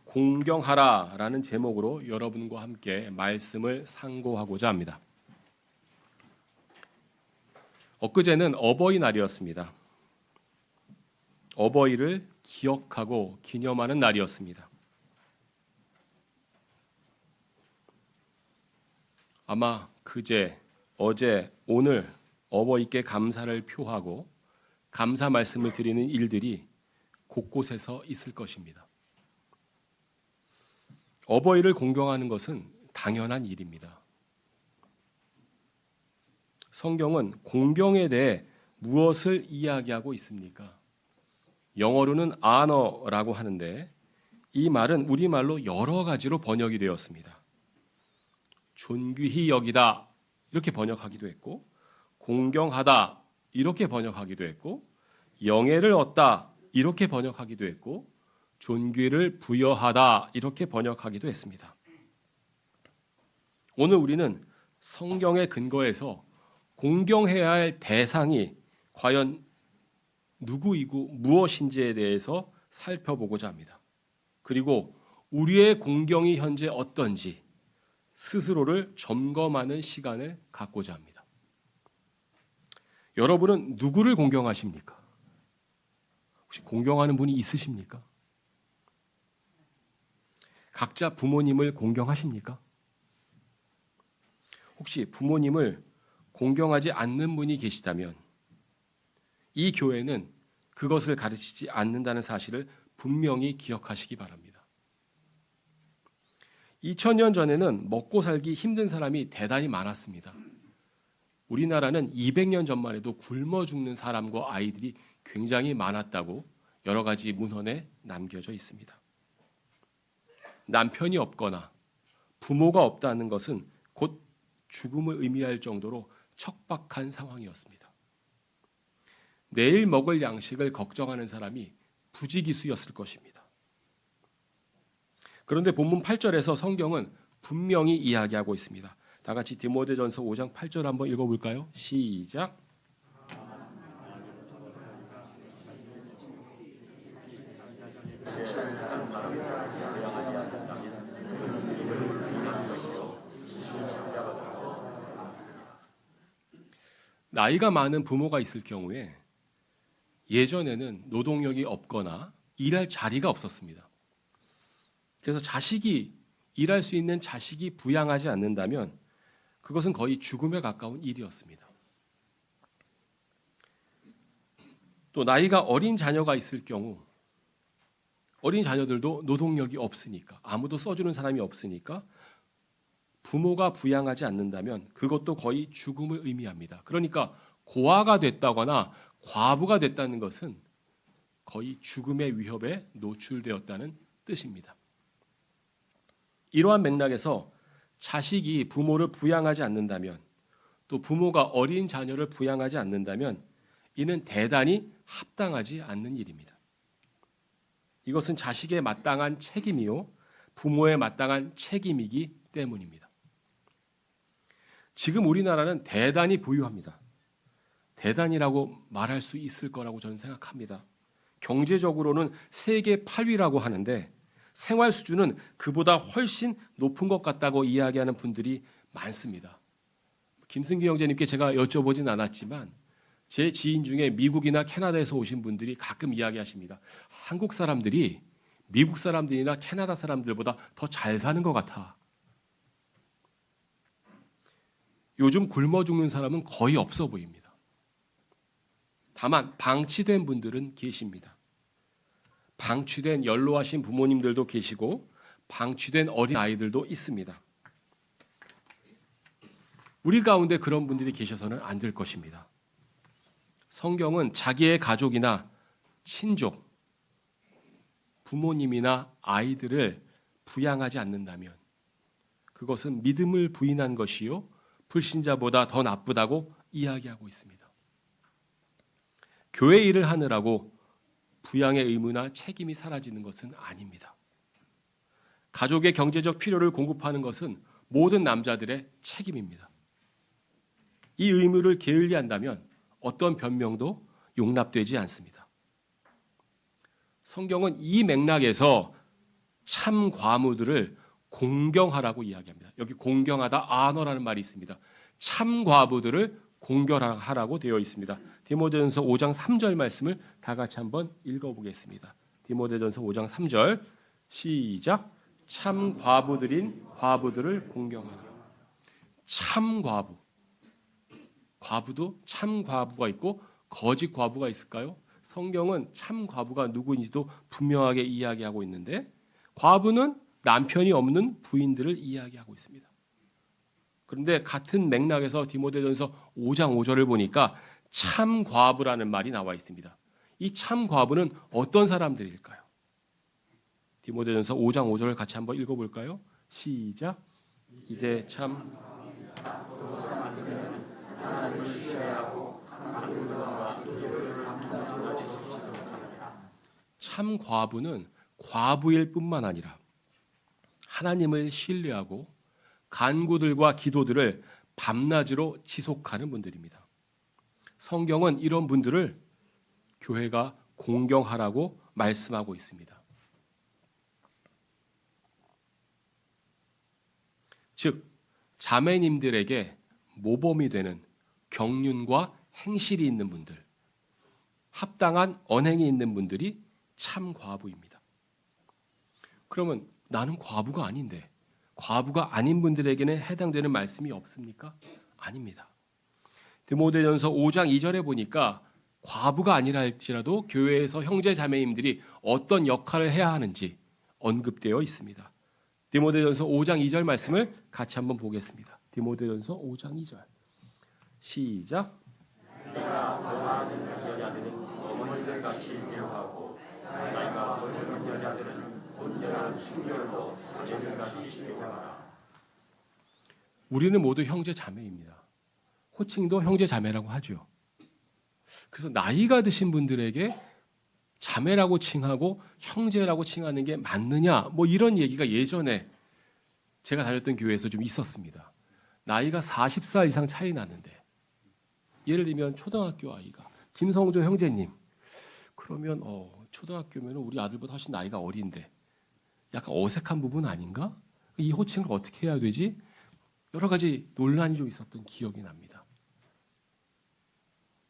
공경하라라는 제목으로 여러분과 함께 말씀을 상고하고자 합니다. 엊그제는 어버이날이었습니다. 어버이를 기억하고 기념하는 날이었습니다. 아마 그제, 어제, 오늘 어버이께 감사를 표하고 감사 말씀을 드리는 일들이 곳곳에서 있을 것입니다. 어버이를 공경하는 것은 당연한 일입니다. 성경은 공경에 대해 무엇을 이야기하고 있습니까? 영어로는 honor라고 하는데 이 말은 우리말로 여러 가지로 번역이 되었습니다. 존귀히 여기다 이렇게 번역하기도 했고, 공경하다 이렇게 번역하기도 했고, 영예를 얻다 이렇게 번역하기도 했고, 존귀를 부여하다 이렇게 번역하기도 했습니다. 오늘 우리는 성경의 근거에서 공경해야 할 대상이 과연 누구이고 무엇인지에 대해서 살펴보고자 합니다. 그리고 우리의 공경이 현재 어떤지 스스로를 점검하는 시간을 갖고자 합니다. 여러분은 누구를 공경하십니까? 혹시 공경하는 분이 있으십니까? 각자 부모님을 공경하십니까? 혹시 부모님을 공경하지 않는 분이 계시다면 이 교회는 그것을 가르치지 않는다는 사실을 분명히 기억하시기 바랍니다. 2000년 전에는 먹고 살기 힘든 사람이 대단히 많았습니다. 우리나라는 200년 전만 해도 굶어 죽는 사람과 아이들이 굉장히 많았다고 여러 가지 문헌에 남겨져 있습니다. 남편이 없거나 부모가 없다는 것은 곧 죽음을 의미할 정도로 척박한 상황이었습니다. 내일 먹을 양식을 걱정하는 사람이 부지기수였을 것입니다. 그런데 본문 8절에서 성경은 분명히 이야기하고 있습니다. 다 같이 디모데전서 5장 8절 한번 읽어볼까요? 시작. 나이가 많은 부모가 있을 경우에 예전에는 노동력이 없거나 일할 자리가 없었습니다. 그래서 자식이 일할 수 있는 자식이 부양하지 않는다면 그것은 거의 죽음에 가까운 일이었습니다. 또 나이가 어린 자녀가 있을 경우 어린 자녀들도 노동력이 없으니까 아무도 써주는 사람이 없으니까 부모가 부양하지 않는다면 그것도 거의 죽음을 의미합니다. 그러니까 고아가 됐다거나 과부가 됐다는 것은 거의 죽음의 위협에 노출되었다는 뜻입니다. 이러한 맥락에서 자식이 부모를 부양하지 않는다면 또 부모가 어린 자녀를 부양하지 않는다면 이는 대단히 합당하지 않는 일입니다. 이것은 자식의 마땅한 책임이요 부모의 마땅한 책임이기 때문입니다. 지금 우리나라는 대단히 부유합니다. 대단이라고 말할 수 있을 거라고 저는 생각합니다. 경제적으로는 세계 8위라고 하는데 생활 수준은 그보다 훨씬 높은 것 같다고 이야기하는 분들이 많습니다. 김승기 형제님께 제가 여쭤보진 않았지만 제 지인 중에 미국이나 캐나다에서 오신 분들이 가끔 이야기하십니다. 한국 사람들이 미국 사람들이나 캐나다 사람들보다 더 잘 사는 것 같아. 요즘 굶어 죽는 사람은 거의 없어 보입니다. 다만 방치된 분들은 계십니다. 방치된 연로하신 부모님들도 계시고 방치된 어린 아이들도 있습니다. 우리 가운데 그런 분들이 계셔서는 안 될 것입니다. 성경은 자기의 가족이나 친족, 부모님이나 아이들을 부양하지 않는다면 그것은 믿음을 부인한 것이요 불신자보다 더 나쁘다고 이야기하고 있습니다. 교회 일을 하느라고 부양의 의무나 책임이 사라지는 것은 아닙니다. 가족의 경제적 필요를 공급하는 것은 모든 남자들의 책임입니다. 이 의무를 게을리한다면 어떤 변명도 용납되지 않습니다. 성경은 이 맥락에서 참 과부들을 공경하라고 이야기합니다. 여기 공경하다 아너라는 말이 있습니다. 참 과부들을 공경하라고 되어 있습니다. 디모데전서 5장 3절 말씀을 다 같이 한번 읽어보겠습니다. 디모데전서 5장 3절 시작. 참 과부들인 과부들을 공경하라. 참 과부. 과부도 참 과부가 있고 거짓 과부가 있을까요? 성경은 참 과부가 누구인지도 분명하게 이야기하고 있는데 과부는 남편이 없는 부인들을 이야기하고 있습니다. 그런데 같은 맥락에서 디모데전서 5장 5절을 보니까 참 과부라는 말이 나와 있습니다. 이 참 과부는 어떤 사람들일까요? 디모데전서 5장 5절을 같이 한번 읽어볼까요? 시작. 이제 참 참 과부는 과부일 뿐만 아니라 하나님을 신뢰하고 간구들과 기도들을 밤낮으로 지속하는 분들입니다. 성경은 이런 분들을 교회가 공경하라고 말씀하고 있습니다. 즉 자매님들에게 모범이 되는 경륜과 행실이 있는 분들, 합당한 언행이 있는 분들이 참 과부입니다. 그러면 나는 과부가 아닌데 과부가 아닌 분들에게는 해당되는 말씀이 없습니까? 아닙니다. 디모데전서 5장 2절에 보니까 과부가 아니라 할지라도 교회에서 형제 자매님들이 어떤 역할을 해야 하는지 언급되어 있습니다. 디모데전서 5장 2절 말씀을 같이 한번 보겠습니다. 디모데전서 5장 2절 시작. 내가 더하는 여자들은 어머니들 같이 대우하고 나이가 어젊은 여자들은 온전한 순결로 자녀들 같이 대우하라. 우리는 모두 형제 자매입니다. 호칭도 형제 자매라고 하죠. 그래서 나이가 드신 분들에게 자매라고 칭하고 형제라고 칭하는 게 맞느냐 뭐 이런 얘기가 예전에 제가 다녔던 교회에서 좀 있었습니다. 나이가 40살 이상 차이 나는데 예를 들면 초등학교 아이가 김성조 형제님 그러면 초등학교면 우리 아들보다 훨씬 나이가 어린데 약간 어색한 부분 아닌가? 이 호칭을 어떻게 해야 되지? 여러 가지 논란이 좀 있었던 기억이 납니다.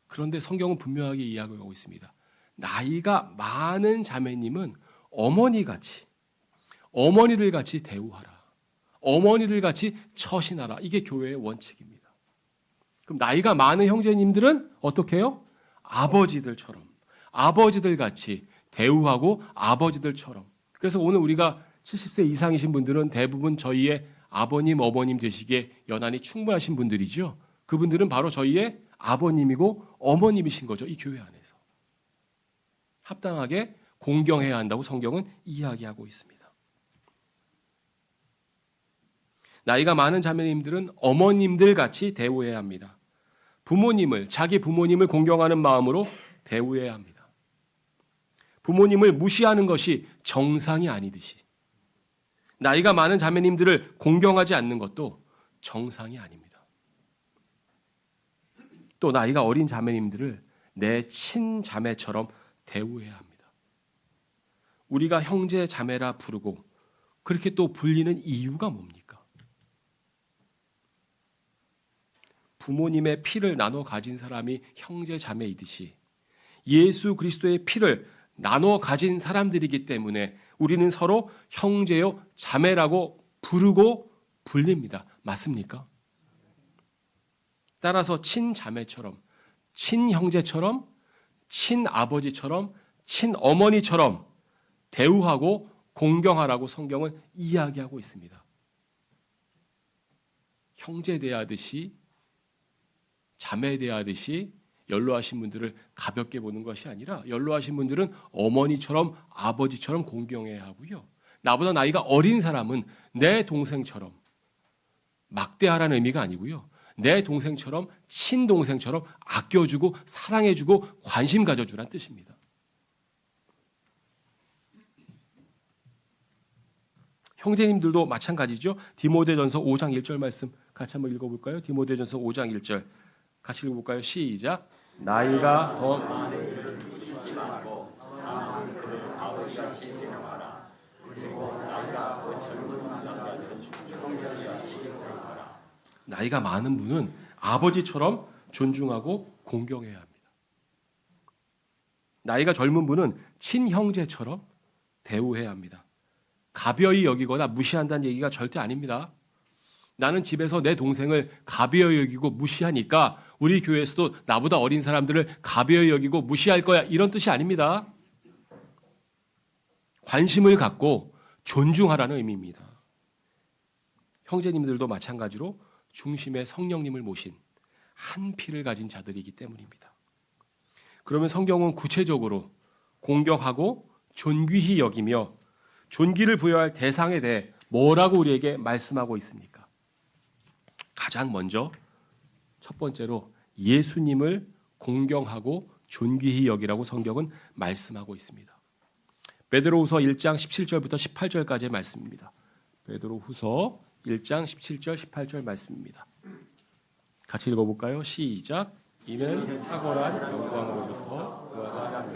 그런데 성경은 분명하게 이야기하고 있습니다. 나이가 많은 자매님은 어머니들 같이 대우하라. 어머니들 같이 처신하라. 이게 교회의 원칙입니다. 그럼 나이가 많은 형제님들은 어떻게 해요? 아버지들 같이 대우하고 아버지들처럼. 그래서 오늘 우리가 70세 이상이신 분들은 대부분 저희의 아버님, 어머님 되시기에 연한이 충분하신 분들이죠. 그분들은 바로 저희의 아버님이고 어머님이신 거죠. 이 교회 안에서. 합당하게 공경해야 한다고 성경은 이야기하고 있습니다. 나이가 많은 자매님들은 어머님들 같이 대우해야 합니다. 자기 부모님을 공경하는 마음으로 대우해야 합니다. 부모님을 무시하는 것이 정상이 아니듯이 나이가 많은 자매님들을 공경하지 않는 것도 정상이 아닙니다. 또 나이가 어린 자매님들을 내 친자매처럼 대우해야 합니다. 우리가 형제 자매라 부르고 그렇게 또 불리는 이유가 뭡니까? 부모님의 피를 나눠 가진 사람이 형제 자매이듯이 예수 그리스도의 피를 나눠 가진 사람들이기 때문에 우리는 서로 형제요 자매라고 부르고 불립니다. 맞습니까? 따라서 친자매처럼, 친형제처럼, 친아버지처럼, 친어머니처럼 대우하고 공경하라고 성경은 이야기하고 있습니다. 형제 대하듯이, 자매 대하듯이 연로하신 분들을 가볍게 보는 것이 아니라 연로하신 분들은 어머니처럼 아버지처럼 공경해야 하고요. 나보다 나이가 어린 사람은 내 동생처럼 막대하라는 의미가 아니고요. 내 동생처럼 친동생처럼 아껴주고 사랑해주고 관심 가져주란 뜻입니다. 형제님들도 마찬가지죠. 디모데전서 5장 1절 말씀 같이 한번 읽어볼까요? 디모데전서 5장 1절 같이 읽어볼까요? 시작. 나이가 더 많은 그를 무시지 말고 다만 그를 아버지같이 대하라. 그리고 나이가 많은 분은 아버지처럼 존중하고 공경해야 합니다. 나이가 젊은 분은 친형제처럼 대우해야 합니다. 가벼이 여기거나 무시한다는 얘기가 절대 아닙니다. 나는 집에서 내 동생을 가벼이 여기고 무시하니까 우리 교회에서도 나보다 어린 사람들을 가벼이 여기고 무시할 거야, 이런 뜻이 아닙니다. 관심을 갖고 존중하라는 의미입니다. 형제님들도 마찬가지로 중심에 성령님을 모신 한 피를 가진 자들이기 때문입니다. 그러면 성경은 구체적으로 공경하고 존귀히 여기며 존귀를 부여할 대상에 대해 뭐라고 우리에게 말씀하고 있습니까? 가장 먼저 첫 번째로 예수님을 공경하고 존귀히 여기라고 성경은 말씀하고 있습니다. 베드로후서 1장 17절부터 18절까지의 말씀입니다. 베드로후서 1장 17절 18절 말씀입니다. 같이 읽어볼까요? 시작. 이는 탁월한 영광으로부터 그와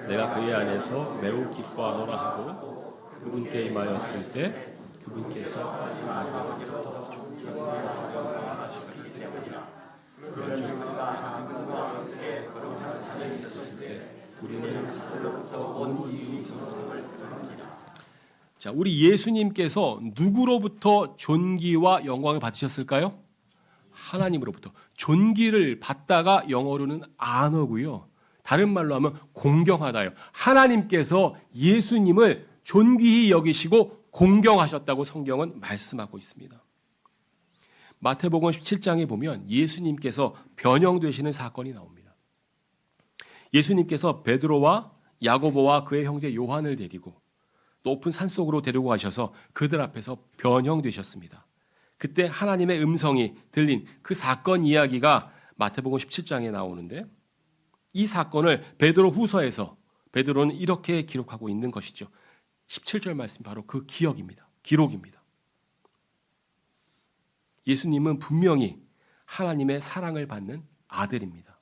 내가 그의 안에서 매우 기뻐하노라 하고 그분께 임하였을 때 그분께서 자, 우리 예수님께서 누구로부터 존귀와 영광을 받으셨을까요? 하나님으로부터. 존귀를 받다가 영어로는 아너고요. 다른 말로 하면 공경하다요. 하나님께서 예수님을 존귀히 여기시고 공경하셨다고 성경은 말씀하고 있습니다. 마태복음 17장에 보면 예수님께서 변형되시는 사건이 나옵니다. 예수님께서 베드로와 야고보와 그의 형제 요한을 데리고 높은 산속으로 데리고 가셔서 그들 앞에서 변형되셨습니다. 그때 하나님의 음성이 들린 그 사건 이야기가 마태복음 17장에 나오는데 이 사건을 베드로 후서에서 베드로는 이렇게 기록하고 있는 것이죠. 17절 말씀 바로 그 기억입니다. 기록입니다. 예수님은 분명히 하나님의 사랑을 받는 아들입니다.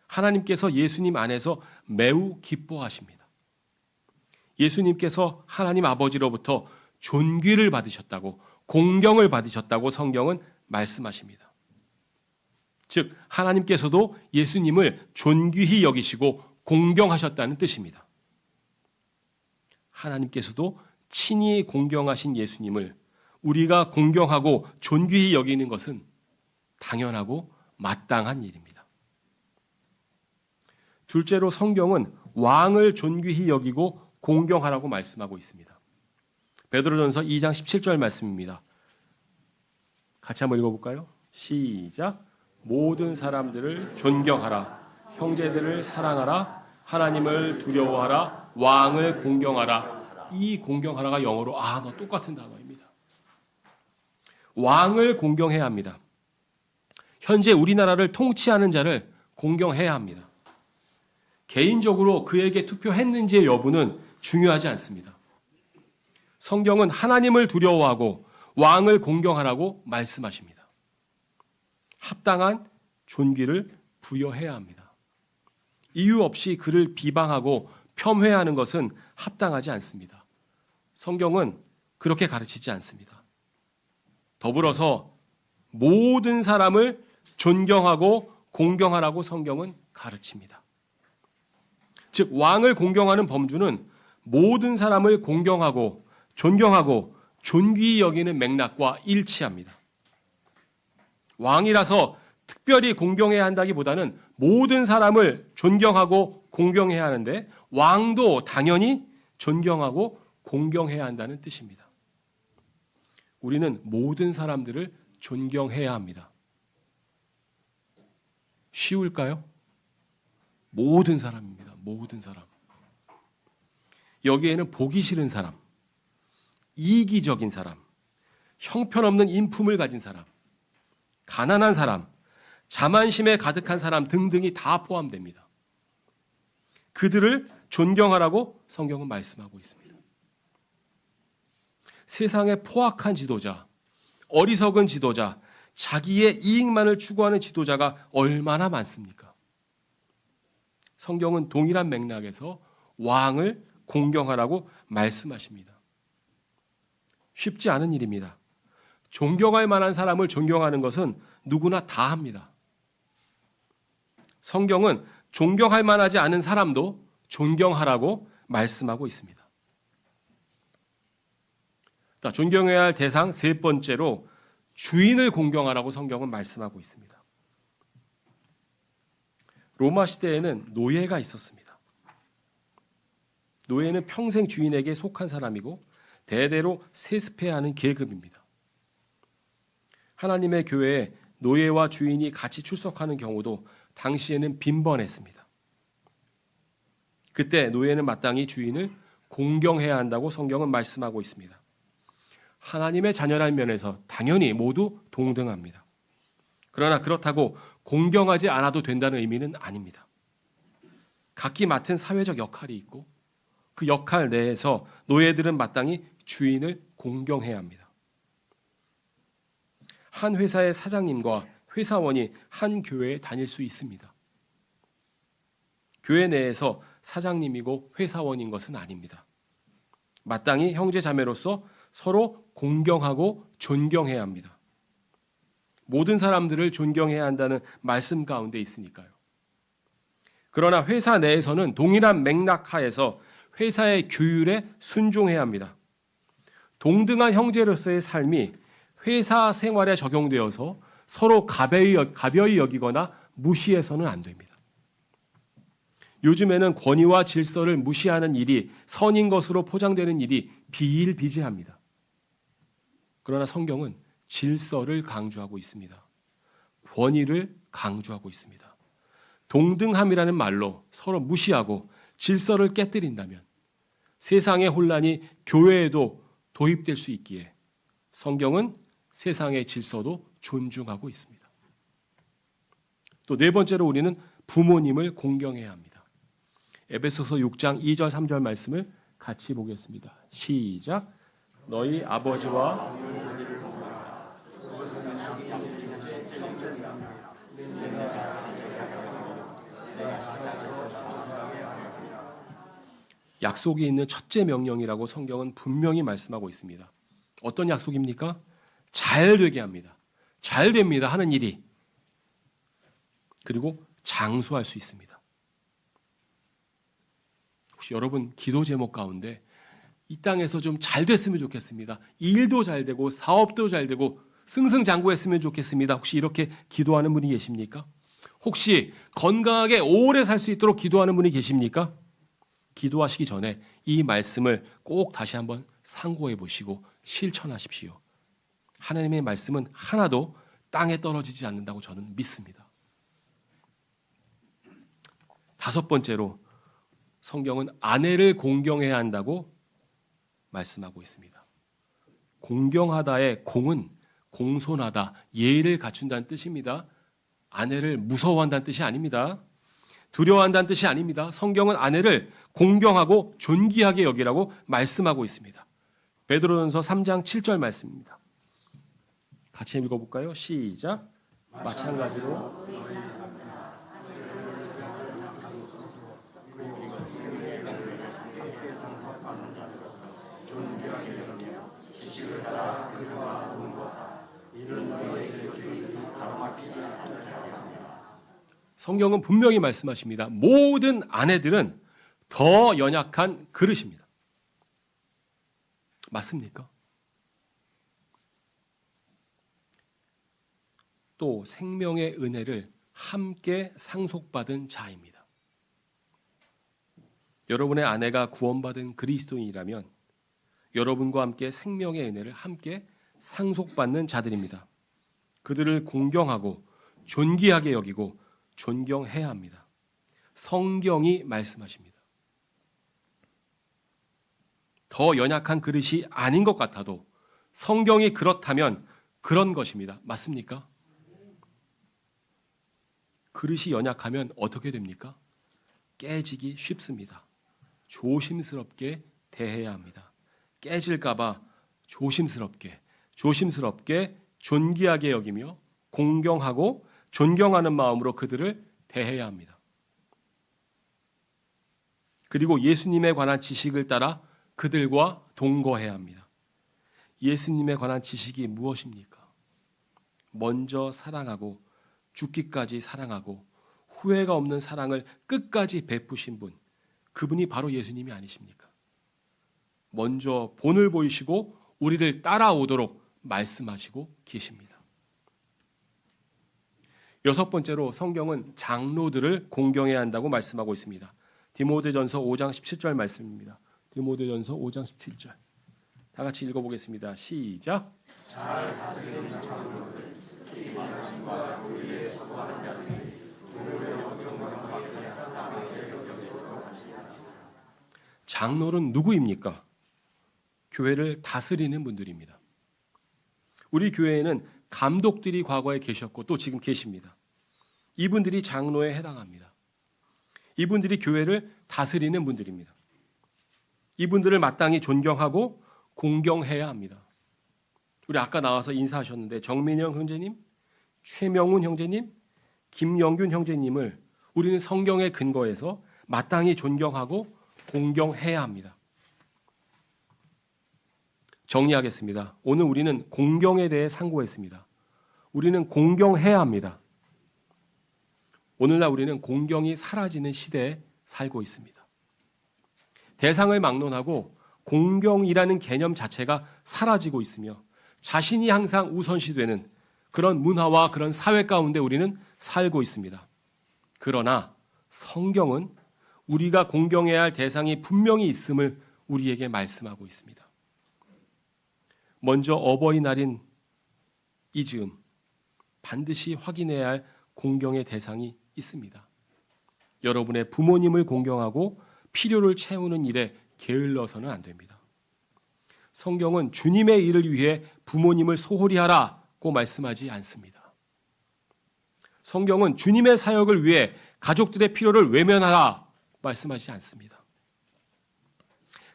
하나님께서 예수님 안에서 매우 기뻐하십니다. 예수님께서 하나님 아버지로부터 존귀를 받으셨다고 공경을 받으셨다고 성경은 말씀하십니다. 즉 하나님께서도 예수님을 존귀히 여기시고 공경하셨다는 뜻입니다. 하나님께서도 친히 공경하신 예수님을 우리가 공경하고 존귀히 여기는 것은 당연하고 마땅한 일입니다. 둘째로 성경은 왕을 존귀히 여기고 공경하라고 말씀하고 있습니다. 베드로전서 2장 17절 말씀입니다. 같이 한번 읽어볼까요? 시작. 모든 사람들을 존경하라. 형제들을 사랑하라. 하나님을 두려워하라. 왕을 공경하라. 이 공경하라가 영어로 너 똑같은 단어입니다. 왕을 공경해야 합니다. 현재 우리나라를 통치하는 자를 공경해야 합니다. 개인적으로 그에게 투표했는지의 여부는 중요하지 않습니다. 성경은 하나님을 두려워하고 왕을 공경하라고 말씀하십니다. 합당한 존귀를 부여해야 합니다. 이유 없이 그를 비방하고 폄훼하는 것은 합당하지 않습니다. 성경은 그렇게 가르치지 않습니다. 더불어서 모든 사람을 존경하고 공경하라고 성경은 가르칩니다. 즉 왕을 공경하는 범주는 모든 사람을 공경하고 존경하고 존귀히 여기는 맥락과 일치합니다. 왕이라서 특별히 공경해야 한다기보다는 모든 사람을 존경하고 공경해야 하는데 왕도 당연히 존경하고 공경해야 한다는 뜻입니다. 우리는 모든 사람들을 존경해야 합니다. 쉬울까요? 모든 사람입니다. 모든 사람. 여기에는 보기 싫은 사람, 이기적인 사람, 형편없는 인품을 가진 사람, 가난한 사람, 자만심에 가득한 사람 등등이 다 포함됩니다. 그들을 존경하라고 성경은 말씀하고 있습니다. 세상의 포악한 지도자, 어리석은 지도자, 자기의 이익만을 추구하는 지도자가 얼마나 많습니까? 성경은 동일한 맥락에서 왕을 공경하라고 말씀하십니다. 쉽지 않은 일입니다. 존경할 만한 사람을 존경하는 것은 누구나 다 합니다. 성경은 존경할 만하지 않은 사람도 존경하라고 말씀하고 있습니다. 자, 존경해야 할 대상 세 번째로 주인을 공경하라고 성경은 말씀하고 있습니다. 로마 시대에는 노예가 있었습니다. 노예는 평생 주인에게 속한 사람이고 대대로 세습해야 하는 계급입니다. 하나님의 교회에 노예와 주인이 같이 출석하는 경우도 당시에는 빈번했습니다. 그때 노예는 마땅히 주인을 공경해야 한다고 성경은 말씀하고 있습니다. 하나님의 자녀라는 면에서 당연히 모두 동등합니다. 그러나 그렇다고 공경하지 않아도 된다는 의미는 아닙니다. 각기 맡은 사회적 역할이 있고 그 역할 내에서 노예들은 마땅히 주인을 공경해야 합니다. 한 회사의 사장님과 회사원이 한 교회에 다닐 수 있습니다. 교회 내에서 사장님이고 회사원인 것은 아닙니다. 마땅히 형제 자매로서 서로 공경하고 존경해야 합니다. 모든 사람들을 존경해야 한다는 말씀 가운데 있으니까요. 그러나 회사 내에서는 동일한 맥락 하에서 회사의 규율에 순종해야 합니다. 동등한 형제로서의 삶이 회사 생활에 적용되어서 서로 가벼이 여기거나 무시해서는 안 됩니다. 요즘에는 권위와 질서를 무시하는 일이 선인 것으로 포장되는 일이 비일비재합니다. 그러나 성경은 질서를 강조하고 있습니다. 권위를 강조하고 있습니다. 동등함이라는 말로 서로 무시하고 질서를 깨뜨린다면 세상의 혼란이 교회에도 도입될 수 있기에 성경은 세상의 질서도 존중하고 있습니다. 또 네 번째로 우리는 부모님을 공경해야 합니다. 에베소서 6장 2절 3절 말씀을 같이 보겠습니다. 시작. 너희 아버지와 약속이 있는 첫째 명령이라고 성경은 분명히 말씀하고 있습니다. 어떤 약속입니까? 잘 되게 합니다. 잘 됩니다. 하는 일이. 그리고 장수할 수 있습니다. 혹시 여러분 기도 제목 가운데 이 땅에서 좀 잘 됐으면 좋겠습니다. 일도 잘 되고 사업도 잘 되고 승승장구했으면 좋겠습니다. 혹시 이렇게 기도하는 분이 계십니까? 혹시 건강하게 오래 살 수 있도록 기도하는 분이 계십니까? 기도하시기 전에 이 말씀을 꼭 다시 한번 상고해 보시고 실천하십시오. 하나님의 말씀은 하나도 땅에 떨어지지 않는다고 저는 믿습니다. 다섯 번째로 성경은 아내를 공경해야 한다고 말씀하고 있습니다. 공경하다의 공은 공손하다, 예의를 갖춘다는 뜻입니다. 아내를 무서워한다는 뜻이 아닙니다. 두려워한다는 뜻이 아닙니다. 성경은 아내를 공경하고 존귀하게 여기라고 말씀하고 있습니다. 베드로전서 3장 7절 말씀입니다. 같이 읽어볼까요? 시작. 마찬가지로 성경은 분명히 말씀하십니다. 모든 아내들은 더 연약한 그릇입니다. 맞습니까? 또 생명의 은혜를 함께 상속받은 자입니다. 여러분의 아내가 구원받은 그리스도인이라면 여러분과 함께 생명의 은혜를 함께 상속받는 자들입니다. 그들을 공경하고 존귀하게 여기고 존경해야 합니다. 성경이 말씀하십니다. 더 연약한 그릇이 아닌 것 같아도 성경이 그렇다면 그런 것입니다. 맞습니까? 그릇이 연약하면 어떻게 됩니까? 깨지기 쉽습니다. 조심스럽게 대해야 합니다. 깨질까봐 조심스럽게 존귀하게 여기며 공경하고 존경하는 마음으로 그들을 대해야 합니다. 그리고 예수님에 관한 지식을 따라 그들과 동거해야 합니다. 예수님에 관한 지식이 무엇입니까? 먼저 사랑하고 죽기까지 사랑하고 후회가 없는 사랑을 끝까지 베푸신 분, 그분이 바로 예수님이 아니십니까? 먼저 본을 보이시고 우리를 따라오도록 말씀하시고 계십니다. 여섯 번째로 성경은 장로들을 공경해야 한다고 말씀하고 있습니다. 디모데전서 5장 17절 말씀입니다. 디모데전서 5장 17절. 다 같이 읽어보겠습니다. 시작. 잘 다스리는 장로들, 특히 말씀과 도리에 적응하는 자들이 장로는 누구입니까? 교회를 다스리는 분들입니다. 우리 교회에는 감독들이 과거에 계셨고 또 지금 계십니다. 이분들이 장로에 해당합니다. 이분들이 교회를 다스리는 분들입니다. 이분들을 마땅히 존경하고 공경해야 합니다. 우리 아까 나와서 인사하셨는데 정민영 형제님, 최명훈 형제님, 김영균 형제님을 우리는 성경에 근거해서 마땅히 존경하고 공경해야 합니다. 정리하겠습니다. 오늘 우리는 공경에 대해 상고했습니다. 우리는 공경해야 합니다. 오늘날 우리는 공경이 사라지는 시대에 살고 있습니다. 대상을 막론하고 공경이라는 개념 자체가 사라지고 있으며 자신이 항상 우선시되는 그런 문화와 그런 사회 가운데 우리는 살고 있습니다. 그러나 성경은 우리가 공경해야 할 대상이 분명히 있음을 우리에게 말씀하고 있습니다. 먼저 어버이날인 이 즈음 반드시 확인해야 할 공경의 대상이 있습니다. 여러분의 부모님을 공경하고 필요를 채우는 일에 게을러서는 안 됩니다. 성경은 주님의 일을 위해 부모님을 소홀히 하라고 말씀하지 않습니다. 성경은 주님의 사역을 위해 가족들의 필요를 외면하라 말씀하지 않습니다.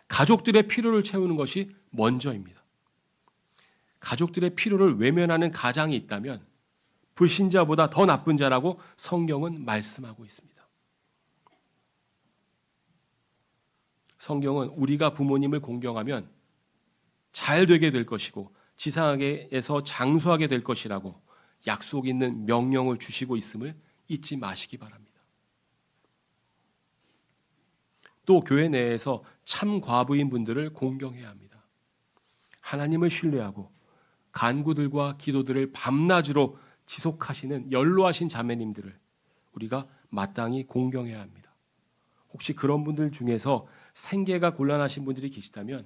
가족들의 필요를 채우는 것이 먼저입니다. 가족들의 필요를 외면하는 가장이 있다면 불신자보다 더 나쁜 자라고 성경은 말씀하고 있습니다. 성경은 우리가 부모님을 공경하면 잘 되게 될 것이고 지상에서 장수하게 될 것이라고 약속 있는 명령을 주시고 있음을 잊지 마시기 바랍니다. 또 교회 내에서 참 과부인 분들을 공경해야 합니다. 하나님을 신뢰하고 간구들과 기도들을 밤낮으로 지속하시는 연로하신 자매님들을 우리가 마땅히 공경해야 합니다. 혹시 그런 분들 중에서 생계가 곤란하신 분들이 계시다면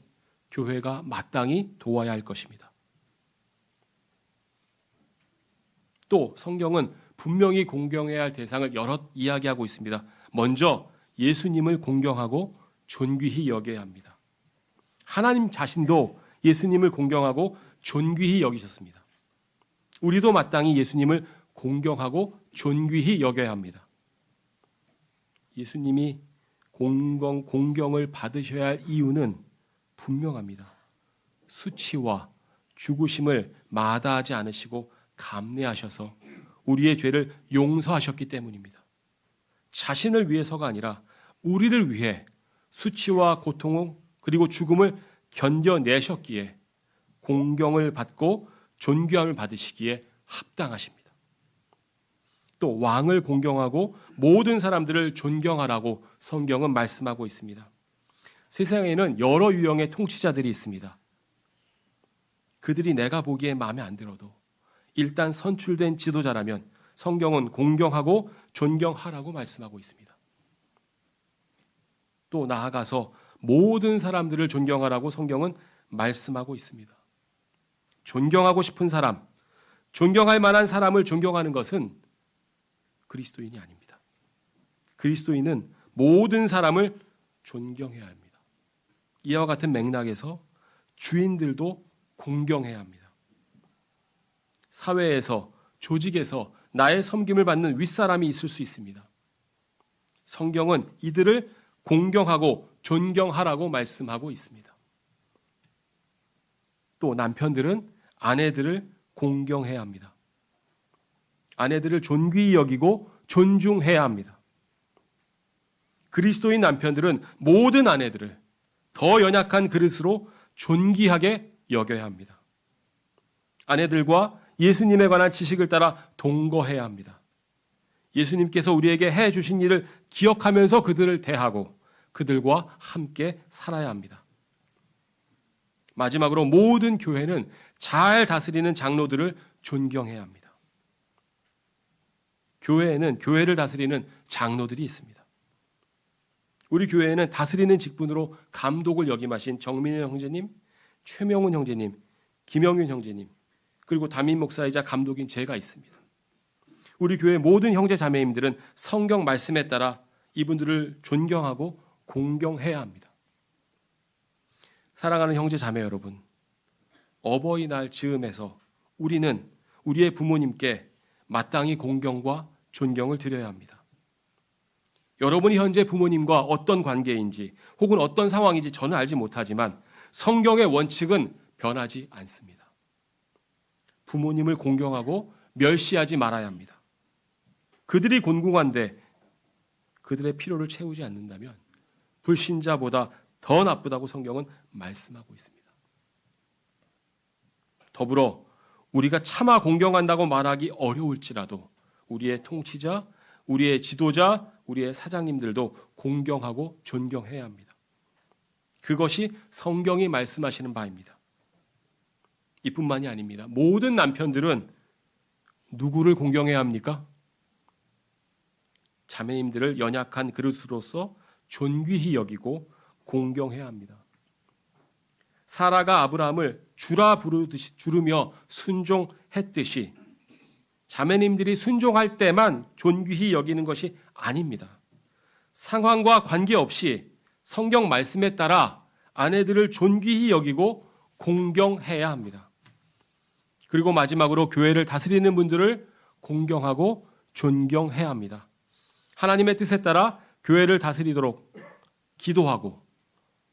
교회가 마땅히 도와야 할 것입니다. 또 성경은 분명히 공경해야 할 대상을 여럿 이야기하고 있습니다. 먼저 예수님을 공경하고 존귀히 여겨야 합니다. 하나님 자신도 예수님을 공경하고 존귀히 여기셨습니다. 우리도 마땅히 예수님을 공경하고 존귀히 여겨야 합니다. 예수님이 공경을 받으셔야 할 이유는 분명합니다. 수치와 죽으심을 마다하지 않으시고 감내하셔서 우리의 죄를 용서하셨기 때문입니다. 자신을 위해서가 아니라 우리를 위해 수치와 고통 그리고 죽음을 견뎌내셨기에 공경을 받고 존귀함을 받으시기에 합당하십니다. 또 왕을 공경하고 모든 사람들을 존경하라고 성경은 말씀하고 있습니다. 세상에는 여러 유형의 통치자들이 있습니다. 그들이 내가 보기에 마음에 안 들어도 일단 선출된 지도자라면 성경은 공경하고 존경하라고 말씀하고 있습니다. 또 나아가서 모든 사람들을 존경하라고 성경은 말씀하고 있습니다. 존경하고 싶은 사람, 존경할 만한 사람을 존경하는 것은 그리스도인이 아닙니다. 그리스도인은 모든 사람을 존경해야 합니다. 이와 같은 맥락에서 주인들도 공경해야 합니다. 사회에서, 조직에서 나의 섬김을 받는 윗사람이 있을 수 있습니다. 성경은 이들을 공경하고 존경하라고 말씀하고 있습니다. 또 남편들은 아내들을 공경해야 합니다. 아내들을 존귀히 여기고 존중해야 합니다. 그리스도인 남편들은 모든 아내들을 더 연약한 그릇으로 존귀하게 여겨야 합니다. 아내들과 예수님에 관한 지식을 따라 동거해야 합니다. 예수님께서 우리에게 해 주신 일을 기억하면서 그들을 대하고 그들과 함께 살아야 합니다. 마지막으로 모든 교회는 잘 다스리는 장로들을 존경해야 합니다. 교회에는 교회를 다스리는 장로들이 있습니다. 우리 교회에는 다스리는 직분으로 감독을 역임하신 정민현 형제님, 최명훈 형제님, 김영윤 형제님, 그리고 담임 목사이자 감독인 제가 있습니다. 우리 교회 모든 형제 자매님들은 성경 말씀에 따라 이분들을 존경하고 공경해야 합니다. 사랑하는 형제 자매 여러분, 어버이날 즈음에서 우리는 우리의 부모님께 마땅히 공경과 존경을 드려야 합니다. 여러분이 현재 부모님과 어떤 관계인지 혹은 어떤 상황인지 저는 알지 못하지만 성경의 원칙은 변하지 않습니다. 부모님을 공경하고 멸시하지 말아야 합니다. 그들이 곤궁한데 그들의 필요를 채우지 않는다면 불신자보다 더 나쁘다고 성경은 말씀하고 있습니다. 더불어 우리가 차마 공경한다고 말하기 어려울지라도 우리의 통치자, 우리의 지도자, 우리의 사장님들도 공경하고 존경해야 합니다. 그것이 성경이 말씀하시는 바입니다. 이뿐만이 아닙니다. 모든 남편들은 누구를 공경해야 합니까? 자매님들을 연약한 그릇으로서 존귀히 여기고 공경해야 합니다. 사라가 아브라함을 주라 부르며 순종했듯이 자매님들이 순종할 때만 존귀히 여기는 것이 아닙니다. 상황과 관계없이 성경 말씀에 따라 아내들을 존귀히 여기고 공경해야 합니다. 그리고 마지막으로 교회를 다스리는 분들을 공경하고 존경해야 합니다. 하나님의 뜻에 따라 교회를 다스리도록 기도하고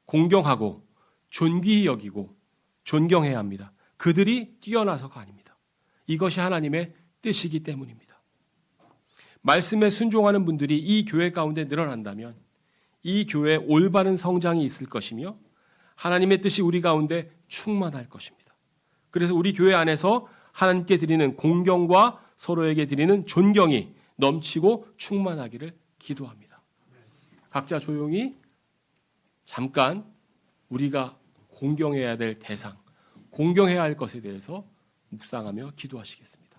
공경하고 존귀히 여기고 존경해야 합니다. 그들이 뛰어나서가 아닙니다. 이것이 하나님의 뜻이기 때문입니다. 말씀에 순종하는 분들이 이 교회 가운데 늘어난다면 이 교회에 올바른 성장이 있을 것이며 하나님의 뜻이 우리 가운데 충만할 것입니다. 그래서 우리 교회 안에서 하나님께 드리는 공경과 서로에게 드리는 존경이 넘치고 충만하기를 기도합니다. 각자 조용히 잠깐 우리가 공경해야 될 대상, 공경해야 할 것에 대해서 묵상하며 기도하시겠습니다.